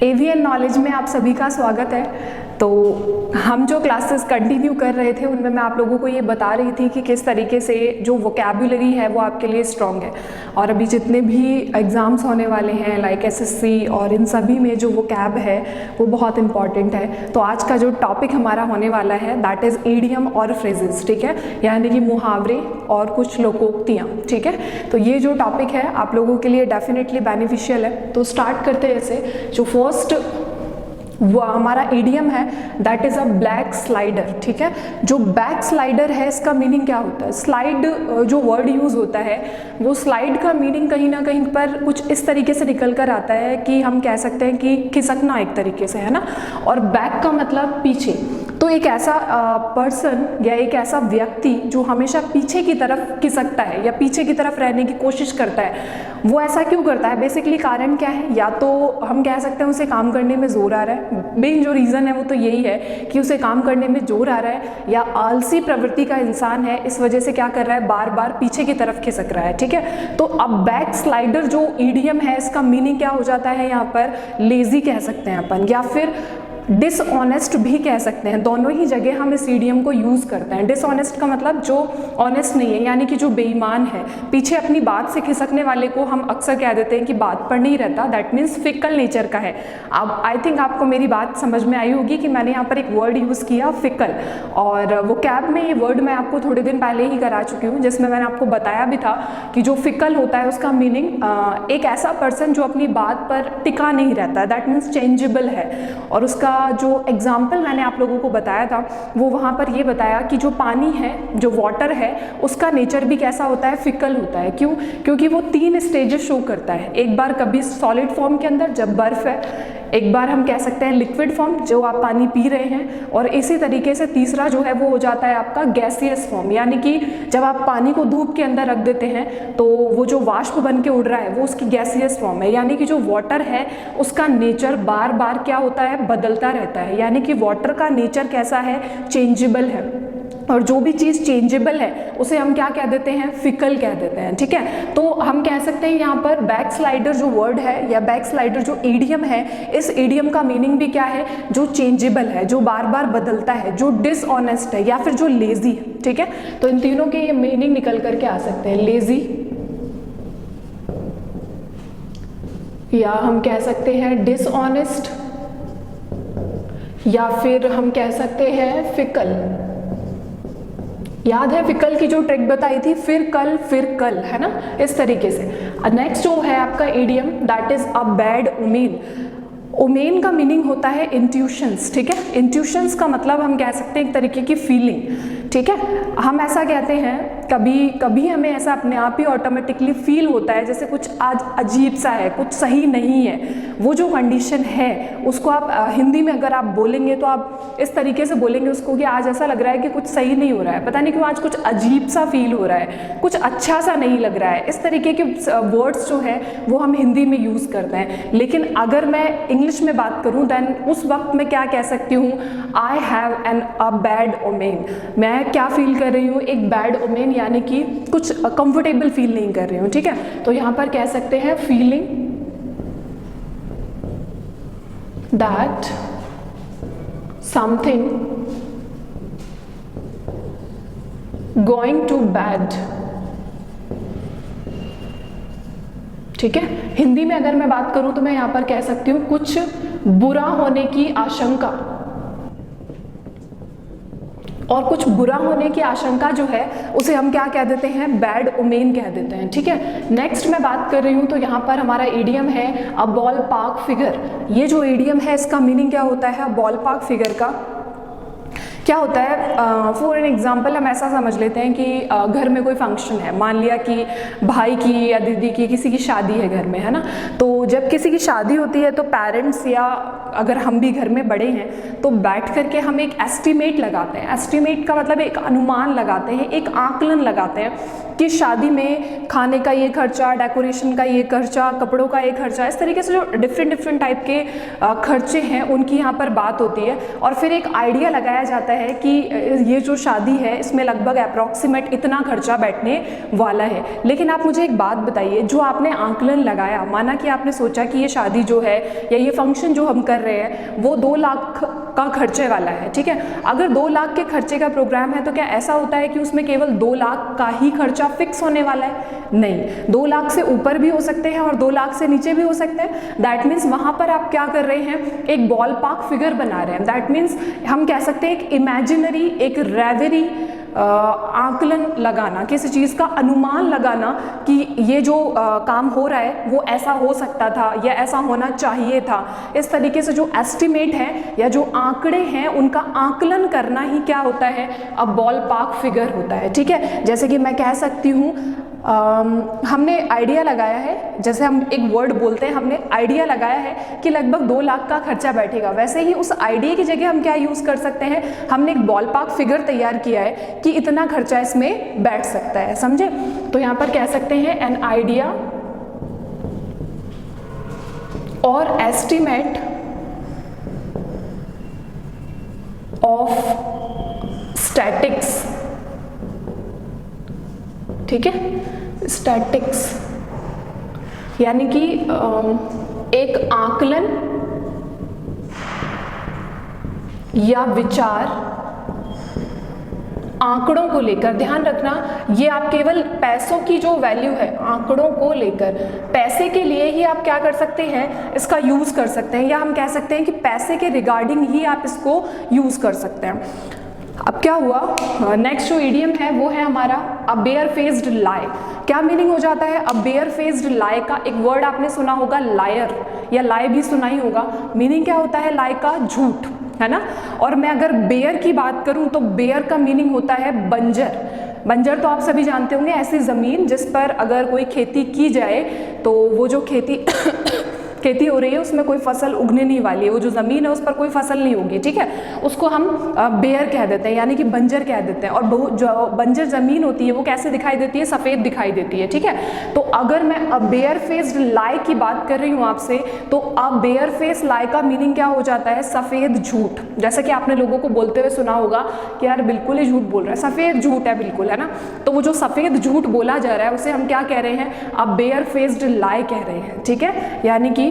AVN knowledge में आप सभी का स्वागत है। तो हम जो क्लासेस कंटिन्यू कर रहे थे उनमें मैं आप लोगों को ये बता रही थी कि किस तरीके से जो वोकैबुलरी है वो आपके लिए स्ट्रॉन्ग है। और अभी जितने भी एग्ज़ाम्स होने वाले हैं लाइक एसएससी और इन सभी में जो वोकैब है वो बहुत इंपॉर्टेंट है। तो आज का जो टॉपिक हमारा होने वाला है दैट इज़ ईडियम और फ्रेजेस, ठीक है, यानी कि मुहावरे और कुछ लोकोक्तियाँ, ठीक है। तो ये जो टॉपिक है आप लोगों के लिए डेफिनेटली बेनिफिशियल है। तो स्टार्ट करते हैं ऐसे। जो फर्स्ट वो हमारा ईडियम है that is a black slider, ठीक है। जो बैक स्लाइडर है इसका मीनिंग क्या होता है? स्लाइड जो वर्ड यूज़ होता है वो स्लाइड का मीनिंग कहीं ना कहीं पर कुछ इस तरीके से निकल कर आता है कि हम कह सकते हैं कि खिसकना एक तरीके से, है ना। और बैक का मतलब पीछे। तो एक ऐसा पर्सन या एक ऐसा व्यक्ति जो हमेशा पीछे की तरफ खिसकता है या पीछे की तरफ रहने की कोशिश करता है, वो ऐसा क्यों करता है? बेसिकली कारण क्या है? या तो हम कह सकते हैं उसे काम करने में जोर आ रहा है। मेन जो रीज़न है वो तो यही है कि उसे काम करने में जोर आ रहा है, या आलसी प्रवृत्ति का इंसान है, इस वजह से क्या कर रहा है, बार बार पीछे की तरफ खिसक रहा है, ठीक है। तो अब बैक स्लाइडर जो ईडियम है इसका मीनिंग क्या हो जाता है यहाँ पर? लेजी कह सकते हैं अपन, या फिर डिसऑनेस्ट भी कह सकते हैं। दोनों ही जगह हम इस ईडियम को यूज़ करते हैं। डिसऑनेस्ट का मतलब जो ऑनेस्ट नहीं है, यानी कि जो बेईमान है, पीछे अपनी बात से खिसकने वाले को हम अक्सर कह देते हैं कि बात पर नहीं रहता, दैट मीन्स फिकल नेचर का है। अब आई थिंक आपको मेरी बात समझ में आई होगी कि मैंने यहाँ पर एक वर्ड यूज़ किया फिकल, और वो कैब में ये वर्ड मैं आपको थोड़े दिन पहले ही करा चुकी हूँ, जिसमें मैंने आपको बताया भी था कि जो फिकल होता है उसका मीनिंग एक ऐसा पर्सन जो अपनी बात पर टिका नहीं रहता, दैट मीन्स चेंजेबल है। और उसका जो एग्जाम्पल मैंने आप लोगों को बताया था वो वहाँ पर ये बताया कि जो पानी है, जो वाटर है, उसका नेचर भी कैसा होता है? फिकल होता है। क्यों? क्योंकि वो 3 स्टेजेस शो करता है। एक बार कभी सॉलिड फॉर्म के अंदर जब बर्फ है, एक बार हम कह सकते हैं लिक्विड फॉर्म जो आप पानी पी रहे हैं, और इसी तरीके से तीसरा जो है वो हो जाता है आपका गैसियस फॉर्म, यानी कि जब आप पानी को धूप के अंदर रख देते हैं तो वो जो वाष्प बन के उड़ रहा है वो उसकी गैसियस फॉर्म है। यानी कि जो वाटर है उसका नेचर बार बार क्या होता है? बदलता रहता है। यानी कि वाटर का नेचर कैसा है? चेंजेबल है। और जो भी चीज़ चेंजेबल है उसे हम क्या कह देते हैं? फिकल कह देते हैं, ठीक है। तो हम कह सकते हैं यहाँ पर बैक स्लाइडर जो वर्ड है या बैक स्लाइडर जो ईडियम है, इस ईडियम का मीनिंग भी क्या है? जो चेंजेबल है, जो बार बार बदलता है, जो डिसऑनेस्ट है, या फिर जो लेजी है, ठीक है। तो इन तीनों के ये मीनिंग निकल करके आ सकते हैं, लेजी, या हम कह सकते हैं डिसऑनेस्ट, या फिर हम कह सकते हैं फिकल। याद है फिकल की जो ट्रिक बताई थी, फिर कल, है ना, इस तरीके से। नेक्स्ट जो है आपका idiom that is a bad omen. Omen का मीनिंग होता है इंट्यूशंस, ठीक है। इंट्यूशंस का मतलब हम कह सकते हैं एक तरीके की फीलिंग, ठीक है। हम ऐसा कहते हैं कभी कभी हमें ऐसा अपने आप ही ऑटोमेटिकली फील होता है जैसे कुछ आज अजीब सा है, कुछ सही नहीं है। वो जो कंडीशन है उसको आप हिंदी में अगर आप बोलेंगे तो आप इस तरीके से बोलेंगे उसको कि आज ऐसा लग रहा है कि कुछ सही नहीं हो रहा है, पता नहीं क्यों आज कुछ अजीब सा फील हो रहा है, कुछ अच्छा सा नहीं लग रहा है। इस तरीके के वर्ड्स जो है वो हम हिंदी में यूज़ करते हैं। लेकिन अगर मैं इंग्लिश में बात करूं देन उस वक्त मैं क्या कह सकती हूँ? I have an a bad omen. मैं क्या फील कर रही हूँ? एक बैड ओमेन, यानी कि कुछ कंफर्टेबल फील नहीं कर रही हूँ, ठीक है। तो यहाँ पर कह सकते हैं feeling that something going to bad, ठीक है। हिंदी में अगर मैं बात करूं तो मैं यहां पर कह सकती हूं कुछ बुरा होने की आशंका, और कुछ बुरा होने की आशंका जो है उसे हम क्या कह देते हैं? बैड ओमेन कह देते हैं, ठीक है। नेक्स्ट मैं बात कर रही हूं तो यहाँ पर हमारा ईडियम है अ बॉल पार्क फिगर। ये जो ईडियम है इसका मीनिंग क्या होता है? बॉल पार्क फिगर का क्या होता है? फॉर एन एग्जाम्पल हम ऐसा समझ लेते हैं कि घर में कोई फंक्शन है, मान लिया कि भाई की या दीदी की किसी की शादी है घर में, है ना। तो जब किसी की शादी होती है तो पेरेंट्स या अगर हम भी घर में बड़े हैं तो बैठ करके हम एक एस्टिमेट लगाते हैं। एस्टिमेट का मतलब एक अनुमान लगाते हैं, एक आकलन लगाते हैं कि शादी में खाने का ये खर्चा, डेकोरेशन का ये खर्चा, कपड़ों का ये खर्चा, इस तरीके से जो डिफरेंट टाइप के खर्चे हैं उनकी यहाँ पर बात होती है। और फिर एक आइडिया लगाया जाता है है कि ये जो शादी है इसमें लगभग अप्रॉक्सीमेट इतना खर्चा बैठने वाला है। लेकिन आप मुझे एक बात बताइए, जो आपने आंकलन लगाया, माना कि आपने सोचा कि ये शादी जो है या ये फंक्शन जो हम कर रहे हैं वो 2 लाख का खर्चे वाला है, ठीक है। अगर 2 लाख के खर्चे का प्रोग्राम है तो क्या ऐसा होता है कि उसमें केवल 2 लाख का ही खर्चा फिक्स होने वाला है? नहीं, 2 लाख से ऊपर भी हो सकते हैं और 2 लाख से नीचे भी हो सकते हैं। दैट मीन्स वहाँ पर आप क्या कर रहे हैं, एक बॉल पार्क फिगर बना रहे हैं। दैट मीन्स हम कह सकते हैं एक इमेजिनरी, एक रेवरी आकलन लगाना, किसी चीज़ का अनुमान लगाना कि ये जो काम हो रहा है वो ऐसा हो सकता था या ऐसा होना चाहिए था। इस तरीके से जो एस्टिमेट है या जो आंकड़े हैं उनका आकलन करना ही क्या होता है, अब बॉल पार्क फिगर होता है, ठीक है। जैसे कि मैं कह सकती हूँ हमने आइडिया लगाया है, जैसे हम एक वर्ड बोलते हैं, हमने आइडिया लगाया है कि लगभग 2 लाख का खर्चा बैठेगा। वैसे ही उस आइडिया की जगह हम क्या यूज़ कर सकते हैं, हमने एक बॉल पार्क फिगर तैयार किया है कि इतना खर्चा इसमें बैठ सकता है, समझे। तो यहाँ पर कह सकते हैं एन आइडिया और एस्टिमेट ऑफ स्टैटिक्स, ठीक है। स्टैटिक्स यानी कि एक आकलन या विचार आंकड़ों को लेकर। ध्यान रखना, ये आप केवल पैसों की जो वैल्यू है आंकड़ों को लेकर, पैसे के लिए ही आप क्या कर सकते हैं, इसका यूज कर सकते हैं, या हम कह सकते हैं कि पैसे के रिगार्डिंग ही आप इसको यूज कर सकते हैं। अब क्या हुआ, नेक्स्ट जो इडियम है वो है हमारा अ बेयर फेस्ड लाई। क्या मीनिंग हो जाता है अ बेयर फेस्ड लाई का? एक वर्ड आपने सुना होगा लायर, या लाई भी सुना ही होगा। मीनिंग क्या होता है लाई का? झूठ, है ना। और मैं अगर बेयर की बात करूं तो बेयर का मीनिंग होता है बंजर। बंजर तो आप सभी जानते होंगे, ऐसी ज़मीन जिस पर अगर कोई खेती की जाए तो वो जो खेती हो रही है उसमें कोई फसल उगने नहीं वाली है, वो जो ज़मीन है उस पर कोई फसल नहीं होगी, ठीक है। उसको हम बेयर कह देते हैं, यानी कि बंजर कह देते हैं। और जो बंजर ज़मीन होती है वो कैसे दिखाई देती है? सफ़ेद दिखाई देती है, ठीक है। तो अगर मैं अ बेयर फेस्ड लाई की बात कर रही हूँ आपसे, तो अ बेयर फेस्ड लाई का मीनिंग क्या हो जाता है? सफ़ेद झूठ। जैसे कि आपने लोगों को बोलते हुए सुना होगा कि यार बिल्कुल ही झूठ बोल रहा है, सफ़ेद झूठ है बिल्कुल, है ना। तो वो जो सफ़ेद झूठ बोला जा रहा है उसे हम क्या कह रहे हैं? अ बेयर फेस्ड लाई कह रहे हैं, ठीक है। यानी कि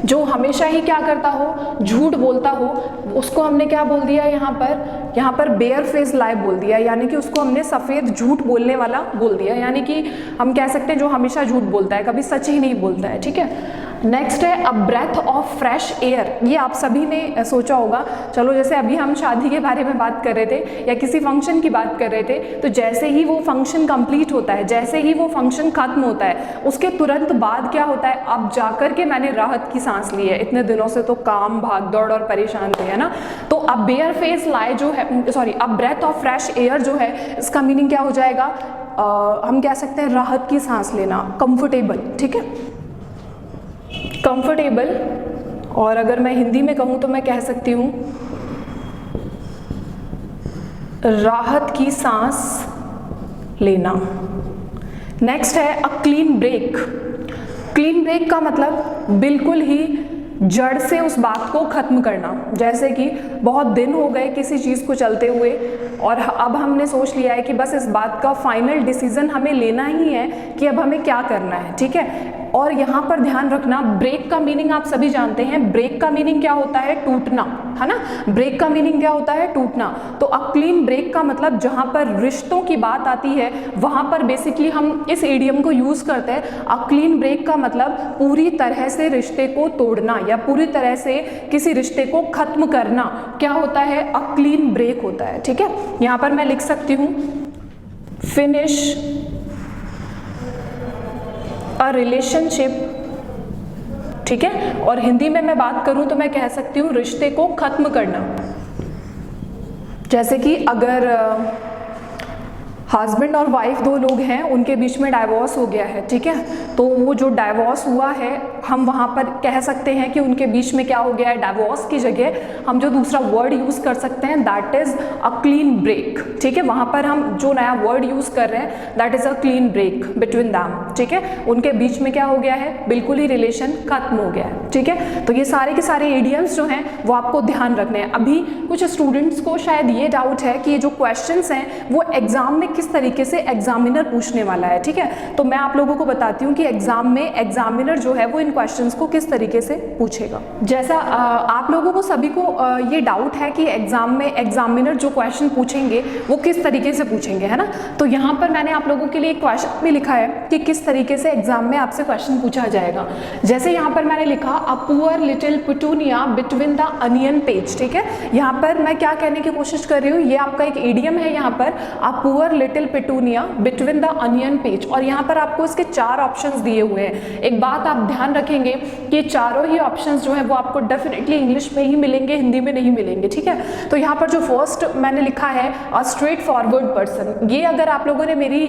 जो हमेशा ही क्या करता हो, झूठ बोलता हो, उसको हमने क्या बोल दिया यहाँ पर बेयर फेस लाई बोल दिया, यानी कि उसको हमने सफ़ेद झूठ बोलने वाला बोल दिया। यानी कि हम कह सकते हैं जो हमेशा झूठ बोलता है, कभी सच ही नहीं बोलता है, ठीक है। नेक्स्ट है a breath of fresh air. ये आप सभी ने सोचा होगा। चलो जैसे अभी हम शादी के बारे में बात कर रहे थे या किसी फंक्शन की बात कर रहे थे, तो जैसे ही वो फंक्शन कंप्लीट होता है, जैसे ही वो फंक्शन खत्म होता है, उसके तुरंत बाद क्या होता है, अब जाकर के मैंने राहत की सांस ली है। इतने दिनों से तो काम भाग दौड़ और परेशान थे, है ना। तो अब बेयर फेस लाई जो है, सॉरी, अब ब्रेथ ऑफ फ्रेश एयर जो है, इसका मीनिंग क्या हो जाएगा? हम कह सकते हैं राहत की सांस लेना, कंफर्टेबल, ठीक है, कंफर्टेबल। और अगर मैं हिंदी में कहूँ तो मैं कह सकती हूँ राहत की सांस लेना। नेक्स्ट है a clean break. Clean break का मतलब बिल्कुल ही जड़ से उस बात को खत्म करना। जैसे कि बहुत दिन हो गए किसी चीज़ को चलते हुए और अब हमने सोच लिया है कि बस इस बात का फाइनल डिसीजन हमें लेना ही है कि अब हमें क्या करना है, ठीक है। और यहाँ पर ध्यान रखना, ब्रेक का मीनिंग आप सभी जानते हैं। ब्रेक का मीनिंग क्या होता है? टूटना, है ना। ब्रेक का मीनिंग क्या होता है? टूटना। तो अ क्लीन ब्रेक का मतलब जहाँ पर रिश्तों की बात आती है वहाँ पर बेसिकली हम इस इडियम को यूज़ करते हैं। अ क्लीन ब्रेक का मतलब पूरी तरह से रिश्ते को तोड़ना या पूरी तरह से किसी रिश्ते को खत्म करना क्या होता है? अ क्लीन ब्रेक होता है, ठीक है। यहाँ पर मैं लिख सकती हूँ फिनिश अ रिलेशनशिप, ठीक है। और हिंदी में मैं बात करूं तो मैं कह सकती हूँ रिश्ते को खत्म करना। जैसे कि अगर हस्बैंड और वाइफ 2 लोग हैं, उनके बीच में डाइवोर्स हो गया है, ठीक है, तो वो जो डाइवोर्स हुआ है, हम वहाँ पर कह सकते हैं कि उनके बीच में क्या हो गया है, डाइवोर्स की जगह हम जो दूसरा वर्ड यूज़ कर सकते हैं that is a clean break. ठीक है, वहाँ पर हम जो नया वर्ड यूज़ कर रहे हैं that is a clean break between them. ठीक है, उनके बीच में क्या हो गया है, बिल्कुल ही रिलेशन खत्म हो गया है। ठीक है, तो ये सारे के सारे इडियम्स जो हैं वो आपको ध्यान रखने हैं। अभी कुछ स्टूडेंट्स को शायद ये डाउट है कि ये जो क्वेश्चंस हैं वो एग्जाम में किस तरीके से एग्जामिनर पूछने वाला है। ठीक है, तो मैं आप लोगों को बताती हूँ कि एग्जाम में एग्जामिनर जो है वो इन क्वेश्चंस को किस तरीके से पूछेगा। जैसा आप लोगों को सभी को ये डाउट है कि एग्जाम में एग्जामिनर जो क्वेश्चन पूछेंगे वो किस तरीके से पूछेंगे, है ना। तो यहाँ पर मैंने आप लोगों के लिए एक क्वेश्चन भी लिखा है कि किस तरीके से एग्जाम में आपसे क्वेश्चन पूछा जाएगा। जैसे यहाँ पर मैंने लिखा a poor little petunia between the onion page. ठीक है, यहाँ पर मैं क्या कहने की कोशिश कर रही हूँ, ये आपका एक इडियम है यहाँ पर, a poor little petunia between the onion page, और यहाँ पर आपको इसके 4 ऑप्शंस दिए हुए हैं। एक बात आप ध्यान रखेंगे कि चारों ही ऑप्शंस जो है वो आपको डेफिनेटली इंग्लिश में ही मिलेंगे, हिंदी में नहीं मिलेंगे। ठीक है, तो यहाँ पर जो फर्स्ट मैंने लिखा है अ स्ट्रेट फॉरवर्ड पर्सन, ये अगर आप लोगों ने मेरी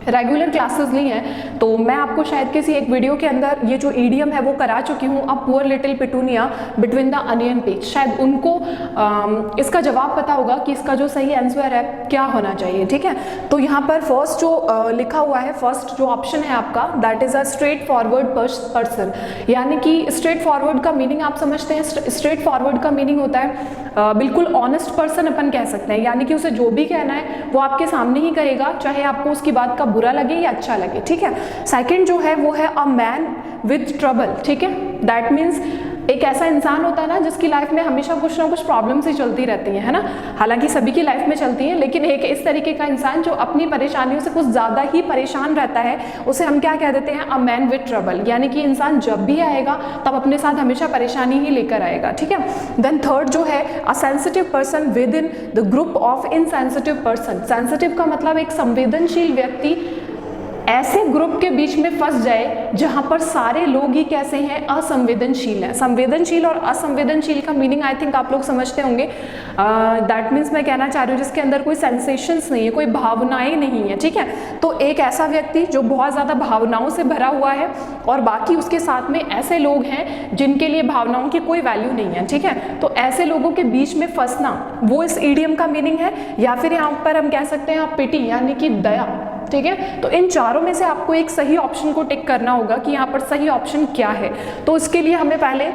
रेगुलर क्लासेस ली हैं तो मैं आपको शायद किसी एक वीडियो के अंदर ये जो ईडियम है वो करा चुकी हूँ, a poor little petunia between the onion page. शायद उनको इसका जवाब पता होगा कि इसका जो सही आंसर है क्या होना चाहिए। ठीक है, तो यहाँ पर फर्स्ट जो लिखा हुआ है, फर्स्ट जो ऑप्शन है आपका that is a straight forward person, यानी कि स्ट्रेट फॉरवर्ड का मीनिंग आप समझते हैं। स्ट्रेट फॉरवर्ड का मीनिंग होता है बिल्कुल ऑनेस्ट पर्सन अपन कह सकते हैं, यानी कि उसे जो भी कहना है वो आपके सामने ही करेगा, चाहे आपको उसकी बात का बुरा लगे या अच्छा लगे। ठीक है, सेकंड जो है वो है अ मैन विद ट्रबल। ठीक है, दैट मीन्स एक ऐसा इंसान होता है ना जिसकी लाइफ में हमेशा कुछ ना कुछ प्रॉब्लम्स ही चलती रहती हैं, है ना। हालांकि सभी की लाइफ में चलती हैं, लेकिन एक इस तरीके का इंसान जो अपनी परेशानियों से कुछ ज़्यादा ही परेशान रहता है उसे हम क्या कह देते हैं, अ मैन विद ट्रबल, यानी कि इंसान जब भी आएगा तब अपने साथ हमेशा परेशानी ही लेकर आएगा। ठीक है, देन थर्ड जो है a sensitive person with in the group of insensitive person. Sensitive का मतलब एक संवेदनशील व्यक्ति ऐसे ग्रुप के बीच में फंस जाए जहां पर सारे लोग ही कैसे हैं, असंवेदनशील हैं। संवेदनशील और असंवेदनशील का मीनिंग आई थिंक आप लोग समझते होंगे। दैट मीन्स मैं कहना चाह रही हूँ जिसके अंदर कोई सेंसेशंस नहीं है, कोई भावनाएं नहीं है। ठीक है, तो एक ऐसा व्यक्ति जो बहुत ज़्यादा भावनाओं से भरा हुआ है और बाकी उसके साथ में ऐसे लोग हैं जिनके लिए भावनाओं की कोई वैल्यू नहीं है। ठीक है, तो ऐसे लोगों के बीच में फंसना वो इस ईडियम का मीनिंग है, या फिर यहाँ पर हम कह सकते हैं पिटी यानी कि दया। ठीक है, तो इन चारों में से आपको एक सही ऑप्शन को टिक करना होगा कि यहाँ पर सही ऑप्शन क्या है। तो इसके लिए हमें पहले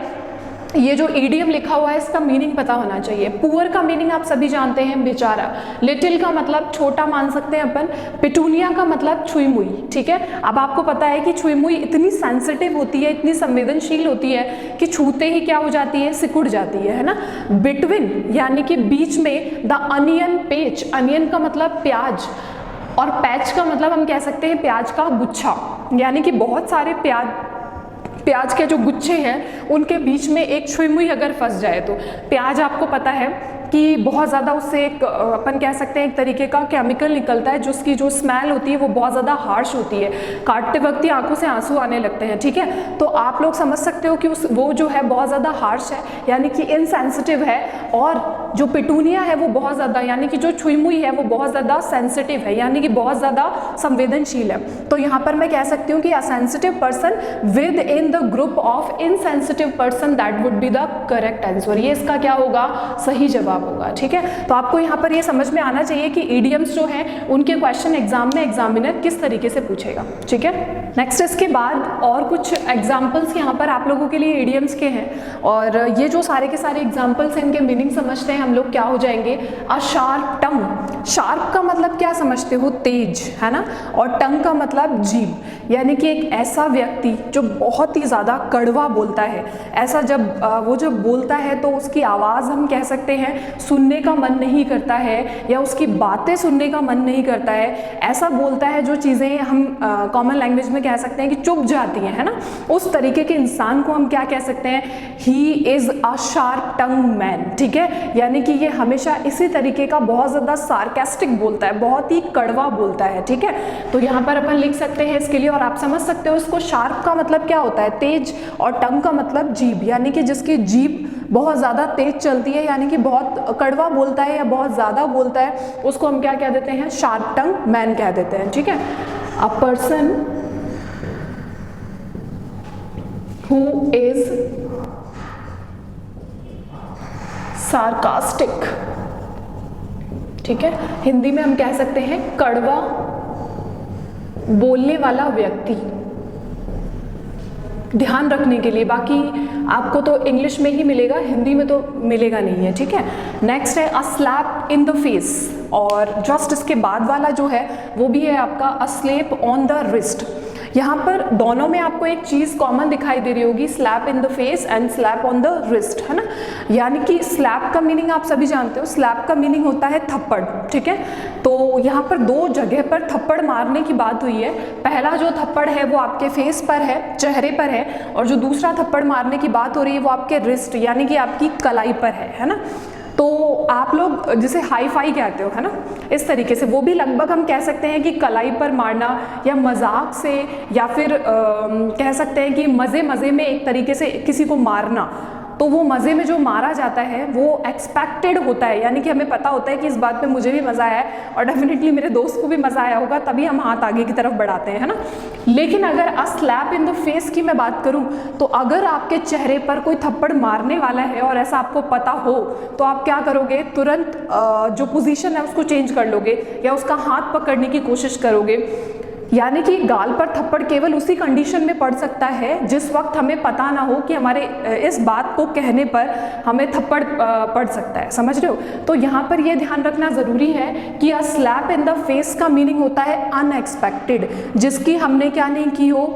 ये जो ईडियम लिखा हुआ है इसका मीनिंग पता होना चाहिए। पुअर का मीनिंग आप सभी जानते हैं, बेचारा। लिटिल का मतलब छोटा मान सकते हैं अपन। पिटूनिया का मतलब छुई मुई। ठीक है, अब आपको पता है कि छुई मुई इतनी सेंसिटिव होती है, इतनी संवेदनशील होती है कि छूते ही क्या हो जाती है, सिकुड़ जाती है ना। बिटवीन यानी कि बीच में, द अनियन पेज, अनियन का मतलब प्याज और पैच का मतलब हम कह सकते हैं प्याज का गुच्छा, यानी कि बहुत सारे प्याज के जो गुच्छे हैं उनके बीच में एक छुई मुई अगर फंस जाए तो प्याज आपको पता है कि बहुत ज़्यादा उससे एक अपन कह सकते हैं एक तरीके का केमिकल निकलता है जिसकी जो स्मेल होती है वो बहुत ज़्यादा हार्श होती है, काटते वक्त ही आंखों से आंसू आने लगते हैं। ठीक है, तो आप लोग समझ सकते हो कि वो जो है बहुत ज़्यादा हार्श है, यानी कि इनसेंसिटिव है, और जो पिटूनिया है वो बहुत ज़्यादा, यानी कि जो छुई मुई है वो बहुत ज़्यादा सेंसिटिव है, यानी कि बहुत ज़्यादा संवेदनशील है। तो यहाँ पर मैं कह सकती हूँ कि a sensitive person with in the group of insensitive person, that would be the correct answer. ये इसका क्या होगा, सही जवाब होगा। ठीक है, तो आपको यहाँ पर ये समझ में आना चाहिए कि इडियम्स जो हैं उनके क्वेश्चन एग्जाम में एग्जामिनर किस तरीके से पूछेगा। ठीक है, नेक्स्ट इसके बाद और कुछ एग्जाम्पल्स यहाँ पर आप लोगों के लिए इडियम्स के हैं, और ये जो सारे के सारे एग्जाम्पल्स हैं इनके मीनिंग समझते हैं हम लोग। क्या हो जाएंगे, अ शार्प टंग। शार्प का मतलब क्या समझते हो, तेज, है ना, और टंग का मतलब जीभ, यानी कि एक ऐसा व्यक्ति जो बहुत ही ज़्यादा कड़वा बोलता है। ऐसा जब वो जब बोलता है तो उसकी आवाज़ हम कह सकते हैं सुनने का मन नहीं करता है, या उसकी बातें सुनने का मन नहीं करता है। ऐसा बोलता है जो चीज़ें हम कॉमन लैंग्वेज में कह सकते हैं कि चुभ जाती हैं, है ना। उस तरीके के इंसान को हम क्या कह सकते हैं, he is a sharp tongue man. ठीक है, यानी कि ये हमेशा इसी तरीके का बहुत ज़्यादा सार्केस्टिक बोलता है, बहुत ही कड़वा बोलता है। ठीक है, तो यहाँ पर अपन लिख सकते हैं इसके लिए, और आप समझ सकते हो इसको। शार्प का मतलब क्या होता है, तेज, और टंग का मतलब जीभ, यानी कि जिसकी जीभ बहुत ज़्यादा तेज चलती है, यानी कि बहुत कड़वा बोलता है या बहुत ज़्यादा बोलता है, उसको हम क्या कह देते हैं, शार्प टंग मैन कह देते हैं। ठीक है, a person who is sarcastic, ठीक है। हिंदी में हम कह सकते हैं कड़वा बोलने वाला व्यक्ति, ध्यान रखने के लिए। बाकी आपको तो इंग्लिश में ही मिलेगा, हिंदी में तो मिलेगा नहीं है, ठीक है। नेक्स्ट है a slap in the face, और जस्ट इसके बाद वाला जो है वो भी है आपका a slap on the wrist. यहाँ पर दोनों में आपको एक चीज़ कॉमन दिखाई दे रही होगी, slap in the face and slap on the wrist, है ना। यानी कि स्लैप का मीनिंग आप सभी जानते हो, स्लैप का मीनिंग होता है थप्पड़, ठीक है। तो यहाँ पर दो जगह पर थप्पड़ मारने की बात हुई है। पहला जो थप्पड़ है वो आपके फेस पर है, चेहरे पर है, और जो दूसरा थप्पड़ मारने की बात हो रही है वो आपके रिस्ट यानी कि आपकी कलाई पर है ना। तो आप लोग जिसे हाई फाई कहते हो, है ना, इस तरीके से वो भी लगभग हम कह सकते हैं कि कलाई पर मारना, या मजाक से, या फिर कह सकते हैं कि मज़े मज़े में एक तरीके से किसी को मारना। तो वो मज़े में जो मारा जाता है वो एक्सपेक्टेड होता है, यानी कि हमें पता होता है कि इस बात में मुझे भी मज़ा आया है और डेफिनेटली मेरे दोस्त को भी मज़ा आया होगा, तभी हम हाथ आगे की तरफ बढ़ाते हैं, है ना। लेकिन अगर a slap in the face की मैं बात करूं, तो अगर आपके चेहरे पर कोई थप्पड़ मारने वाला है और ऐसा आपको पता हो, तो आप क्या करोगे, तुरंत जो पोजीशन है उसको चेंज कर लोगे या उसका हाथ पकड़ने की कोशिश करोगे। यानी कि गाल पर थप्पड़ केवल उसी कंडीशन में पड़ सकता है जिस वक्त हमें पता ना हो कि हमारे इस बात को कहने पर हमें थप्पड़ पड़ सकता है, समझ रहे हो। तो यहाँ पर यह ध्यान रखना ज़रूरी है कि a slap in the face का मीनिंग होता है अनएक्सपेक्टेड, जिसकी हमने क्या नहीं की हो,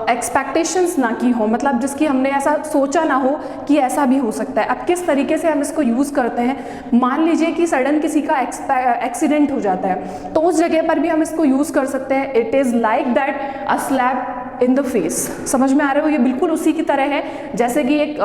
एक्सपेक्टेशंस ना की हो, मतलब जिसकी हमने ऐसा सोचा ना हो कि ऐसा भी हो सकता है। अब किस तरीके से हम इसको यूज़ करते हैं, मान लीजिए कि सडन किसी का एक्सीडेंट हो जाता है, तो उस जगह पर भी हम इसको यूज़ कर सकते हैं। It is like that a slap in the face, समझ में आ रहे हो, ये बिल्कुल उसी की तरह है जैसे कि एक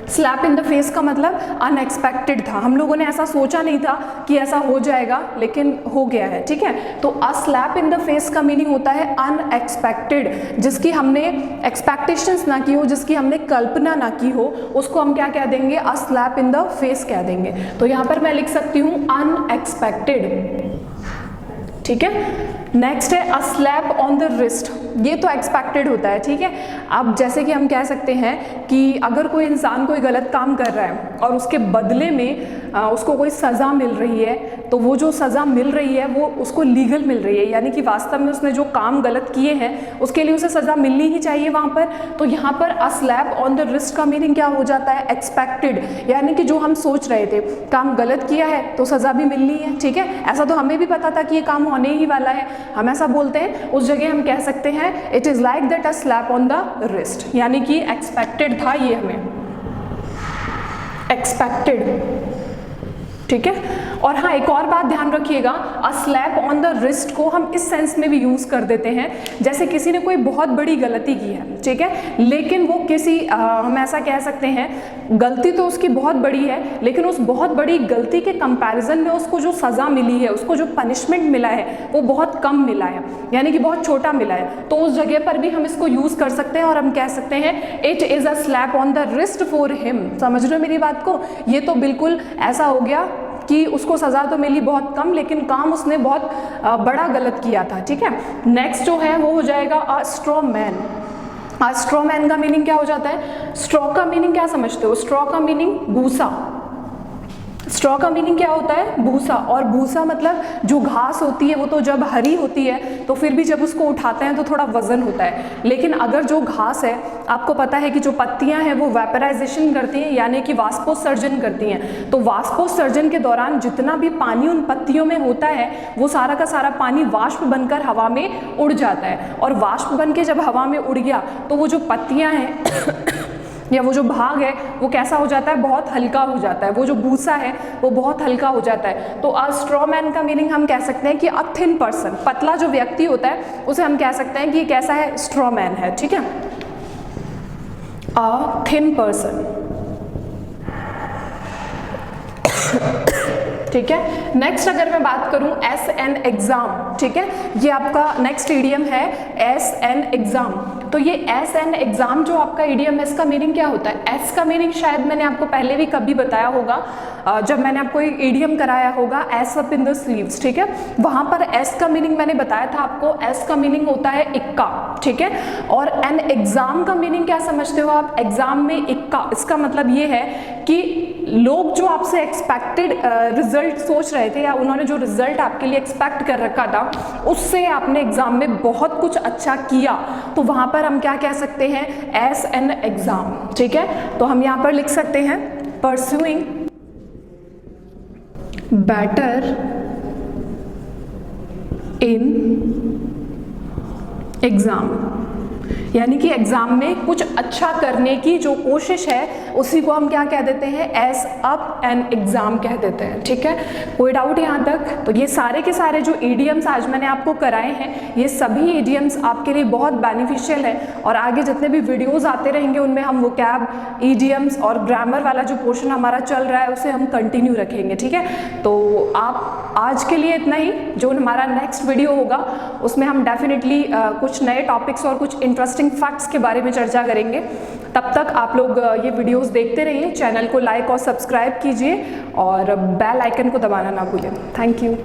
स्लैप इन द फेस का मतलब अनएक्सपेक्टेड था, हम लोगों ने ऐसा सोचा नहीं था कि ऐसा हो जाएगा, लेकिन हो गया है, ठीक है। तो a slap in the face का मीनिंग होता है अनएक्सपेक्टेड, जिसकी हमने एक्सपेक्टेशंस ना की हो, जिसकी हमने कल्पना ना की हो, उसको हम क्या कह देंगे, a slap in the face कह देंगे। तो यहाँ पर मैं लिख सकती हूँ अनएक्सपेक्टेड, ठीक है। नेक्स्ट है a slap on the wrist, ये तो एक्सपेक्टेड होता है, ठीक है। अब जैसे कि हम कह सकते हैं कि अगर कोई इंसान कोई गलत काम कर रहा है और उसके बदले में उसको कोई सज़ा मिल रही है, तो वो जो सज़ा मिल रही है वो उसको लीगल मिल रही है, यानी कि वास्तव में उसने जो काम गलत किए हैं उसके लिए उसे सज़ा मिलनी ही चाहिए वहाँ पर। तो यहाँ पर a slap on the wrist का मीनिंग क्या हो जाता है, एक्सपेक्टेड, यानी कि जो हम सोच रहे थे, काम गलत किया है तो सज़ा भी मिलनी है, ठीक है। ऐसा तो हमें भी पता था कि ये काम होने ही वाला है, हम ऐसा बोलते हैं, उस जगह हम कह सकते हैं it is like that a slap on the wrist, यानी कि एक्सपेक्टेड था ये, हमें एक्सपेक्टेड, ठीक है। और हाँ, एक और बात ध्यान रखिएगा, a slap on the wrist को हम इस सेंस में भी यूज़ कर देते हैं, जैसे किसी ने कोई बहुत बड़ी गलती की है, ठीक है, लेकिन वो किसी हम ऐसा कह सकते हैं, गलती तो उसकी बहुत बड़ी है, लेकिन उस बहुत बड़ी गलती के कंपैरिजन में उसको जो सज़ा मिली है, उसको जो पनिशमेंट मिला है वो बहुत कम मिला है, यानी कि बहुत छोटा मिला है। तो उस जगह पर भी हम इसको यूज़ कर सकते हैं और हम कह सकते हैं it is a slap on the wrist for him. समझ रहे हो मेरी बात को, ये तो बिल्कुल ऐसा हो गया कि उसको सज़ा तो मिली बहुत कम, लेकिन काम उसने बहुत बड़ा गलत किया था, ठीक है। नेक्स्ट जो है वो हो जाएगा a straw man. A straw man का मीनिंग क्या हो जाता है, स्ट्रॉ का मीनिंग क्या समझते हो, स्ट्रॉ का मीनिंग भूसा, स्ट्रॉ का मीनिंग क्या होता है, भूसा। और भूसा मतलब जो घास होती है वो तो जब हरी होती है तो फिर भी जब उसको उठाते हैं तो थोड़ा वजन होता है, लेकिन अगर जो घास है, आपको पता है कि जो पत्तियां हैं वो वेपराइजेशन करती हैं, यानी कि वाष्पोत्सर्जन करती हैं। तो वाष्पोत्सर्जन के दौरान जितना भी पानी उन पत्तियों में होता है वो सारा का सारा पानी वाष्प बनकर हवा में उड़ जाता है, और वाष्प बन के जब हवा में उड़ गया तो वो जो पत्तियां हैं या वो जो भाग है वो कैसा हो जाता है, बहुत हल्का हो जाता है, वो जो भूसा है वो बहुत हल्का हो जाता है। तो अ स्ट्रॉ मैन का मीनिंग हम कह सकते हैं कि अ थिन पर्सन, पतला जो व्यक्ति होता है उसे हम कह सकते हैं कि कैसा है, स्ट्रॉ मैन है, ठीक है, अ थिन पर्सन, ठीक है। नेक्स्ट अगर मैं बात करूं एस एन एग्जाम, ठीक है। ये आपका नेक्स्ट इडियम है एस एन एग्जाम। तो ये एस एन एग्जाम जो आपका इडियम है, इसका मीनिंग क्या होता है? एस का मीनिंग शायद मैंने आपको पहले भी कभी बताया होगा, जब मैंने आपको एक इडियम कराया होगा S up in the sleeves, ठीक है। वहां पर एस का मीनिंग मैंने बताया था आपको, एस का मीनिंग होता है इक्का, ठीक है। और एन एग्जाम का मीनिंग क्या समझते हो आप? एग्जाम में इक्का, इसका मतलब ये है कि लोग जो आपसे एक्सपेक्टेड रिजल्ट सोच रहे थे, या उन्होंने जो रिजल्ट आपके लिए एक्सपेक्ट कर रखा था, उससे आपने एग्जाम में बहुत कुछ अच्छा किया, तो वहां पर हम क्या कह सकते हैं? एस एन एग्जाम, ठीक है। तो हम यहाँ पर लिख सकते हैं परस्यूइंग बेटर इन एग्जाम, यानी कि एग्जाम में कुछ अच्छा करने की जो कोशिश है उसी को हम क्या कह देते हैं? एस अप एन एग्जाम कह देते हैं, ठीक है। कोई डाउट यहाँ तक? तो ये सारे के सारे जो ईडियम्स आज मैंने आपको कराए हैं, ये सभी ईडियम्स आपके लिए बहुत बेनिफिशियल है, और आगे जितने भी वीडियोस आते रहेंगे उनमें हम वोकैब, ईडियम्स और ग्रामर वाला जो पोर्शन हमारा चल रहा है उसे हम कंटिन्यू रखेंगे, ठीक है। तो आप आज के लिए इतना ही। जो हमारा नेक्स्ट वीडियो होगा उसमें हम डेफिनेटली कुछ नए टॉपिक्स और कुछ इंटरेस्टिंग फैक्ट्स के बारे में चर्चा करेंगे। तब तक आप लोग ये वीडियोस देखते रहिए, चैनल को लाइक और सब्सक्राइब कीजिए और बेल आइकन को दबाना ना भूलें। Thank you.